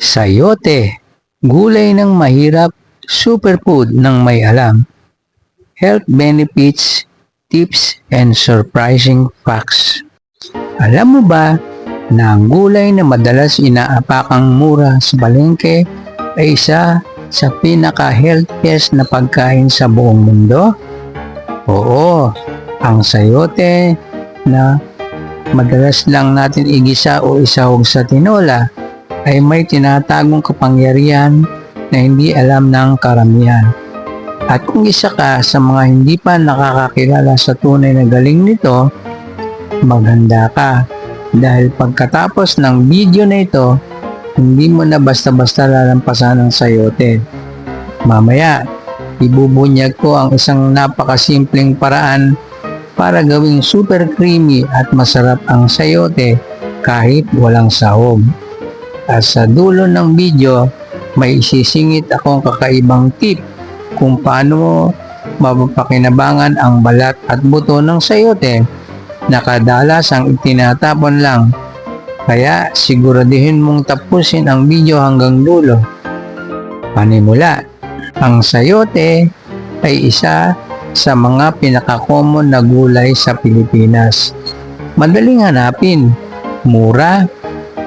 Sayote, gulay ng mahirap, superfood ng may alam, health benefits, tips, and surprising facts. Alam mo ba na ang gulay na madalas inaapakang mura sa palengke ay isa sa pinaka-healthiest na pagkain sa buong mundo? Oo, ang sayote na madalas lang natin igisa o isahog sa tinola ay may tinatagong kapangyarihan na hindi alam ng karamihan. At kung isa ka sa mga hindi pa nakakakilala sa tunay na galing nito, maghanda ka dahil pagkatapos ng video na ito, hindi mo na basta-basta lalampasan ang sayote. Mamaya, ibubunyag ko ang isang napakasimpleng paraan para gawing super creamy at masarap ang sayote kahit walang sahog. At sa dulo ng video, may isisingit akong kakaibang tip kung paano mapapakinabangan ang balat at buto ng sayote na kadalas ang itinatapon lang. Kaya siguraduhin mong tapusin ang video hanggang dulo. Panimula, ang sayote ay isa sa mga pinaka-common na gulay sa Pilipinas. Madaling hanapin, mura,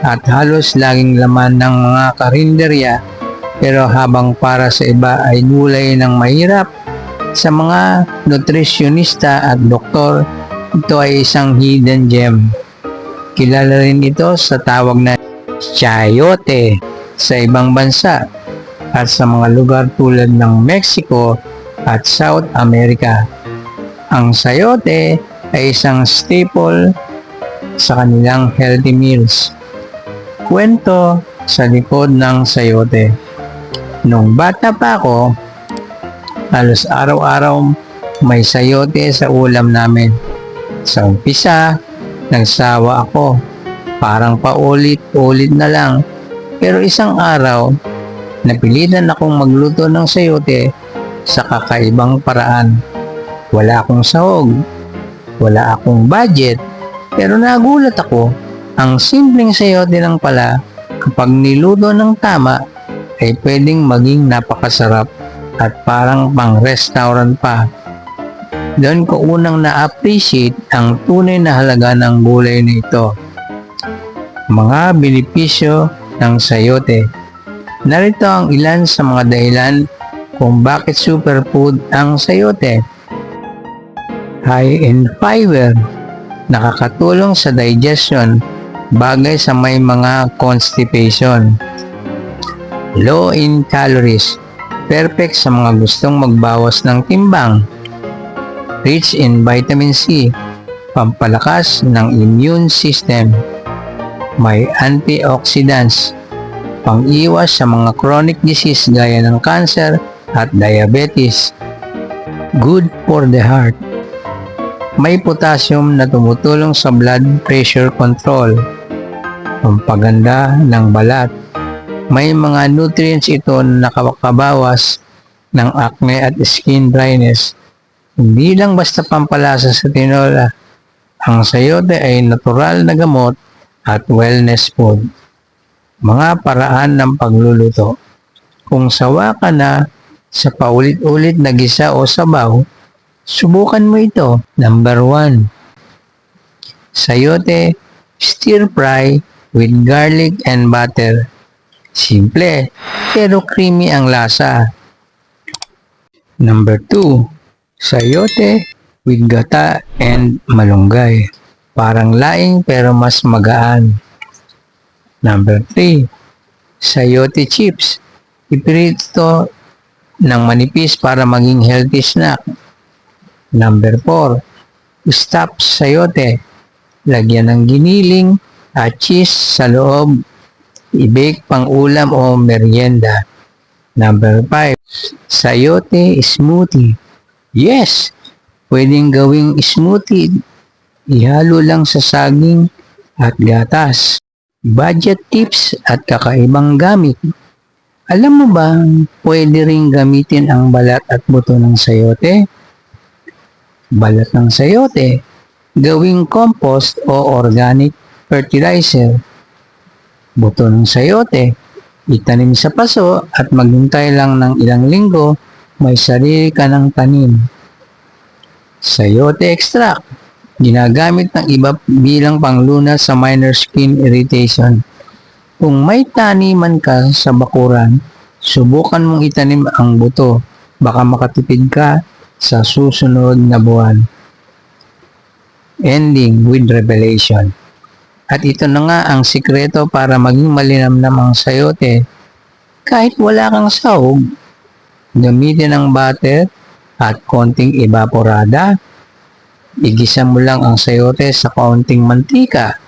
at halos laging laman ng mga karinderya, pero habang para sa iba ay gulay ng mahirap, sa mga nutrisyonista at doktor, ito ay isang hidden gem. Kilala rin ito sa tawag na chayote sa ibang bansa at sa mga lugar tulad ng Mexico at South America. Ang sayote ay isang staple sa kanilang healthy meals. Kwento sa likod ng sayote. Nung bata pa ako, halos araw-araw may sayote sa ulam namin. Sa umpisa, nagsawa ako. Parang paulit-ulit na lang. Pero isang araw, napilitan akong magluto ng sayote sa kakaibang paraan. Wala akong sahog, wala akong budget, pero nagulat ako. Ang simpleng sayote lang pala, kapag niluto ng tama, ay pwedeng maging napakasarap at parang pang-restaurant pa. Doon ko unang na-appreciate ang tunay na halaga ng gulay na ito. Mga benepisyo ng sayote. Narito ang ilan sa mga dahilan kung bakit superfood ang sayote. High in fiber, nakakatulong sa digestion, bagay sa may mga constipation. Low in calories, perfect sa mga gustong magbawas ng timbang. Rich in vitamin C, pampalakas ng immune system. May antioxidants, pang-iwas sa mga chronic disease gaya ng cancer at diabetes. Good for the heart. May potassium na tumutulong sa blood pressure control. Pampaganda ng balat. May mga nutrients ito na nakakabawas ng acne at skin dryness. Hindi lang basta pampalasa sa tinola. Ang sayote ay natural na gamot at wellness food. Mga paraan ng pagluluto. Kung sawa ka na sa paulit-ulit na gisa o sabaw, subukan mo ito. Number 1. Sayote stir fry with garlic and butter. Simple, pero creamy ang lasa. Number 2. Sayote with gata and malunggay. Parang laing pero mas magaan. Number 3. Sayote chips. Iprito ng manipis para maging healthy snack. Number 4. Stuffed sayote. Lagyan ng giniling at cheese sa loob. I-bake pang ulam o merienda. Number 5. Sayote smoothie. Yes! Pwedeng gawing smoothie. Ihalo lang sa saging at gatas. Budget tips at kakaibang gamit. Alam mo ba, pwede ring gamitin ang balat at buto ng sayote? Balat ng sayote, gawing compost o organic fertilizer. Buto ng sayote, Itanim sa paso at maghintay lang ng ilang linggo, may sarili ka ng tanim. Sayote extract. Ginagamit ng iba bilang panglunas sa minor skin irritation. Kung may taniman ka sa bakuran, subukan mong itanim ang buto. Baka makatipid ka sa susunod na buwan. Ending with revelation. At ito na nga ang sikreto para maging malinamnam ang sayote. Kahit wala kang sahog, gamitin ang butter at konting evaporada. Igisa mo lang ang sayote sa kaunting mantika.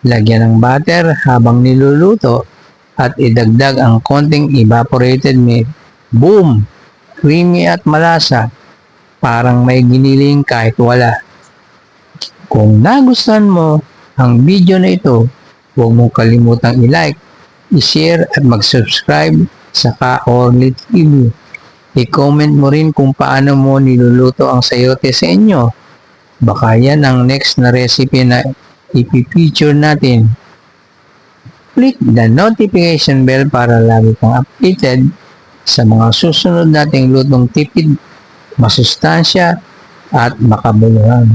Lagyan ng butter habang niluluto at idagdag ang konting evaporated milk. Boom! Creamy at malasa. Parang may giniling kahit wala. Kung nagustuhan mo ang video na ito, huwag mong kalimutang i-like, i-share at mag-subscribe sa Ka-Orly TV. I-comment mo rin kung paano mo niluluto ang sayote sa inyo. Baka yan ang next na recipe na ipipicture natin. Click the notification bell para lagi kang updated sa mga susunod nating lutong tipid, masustansya at makabuluhan.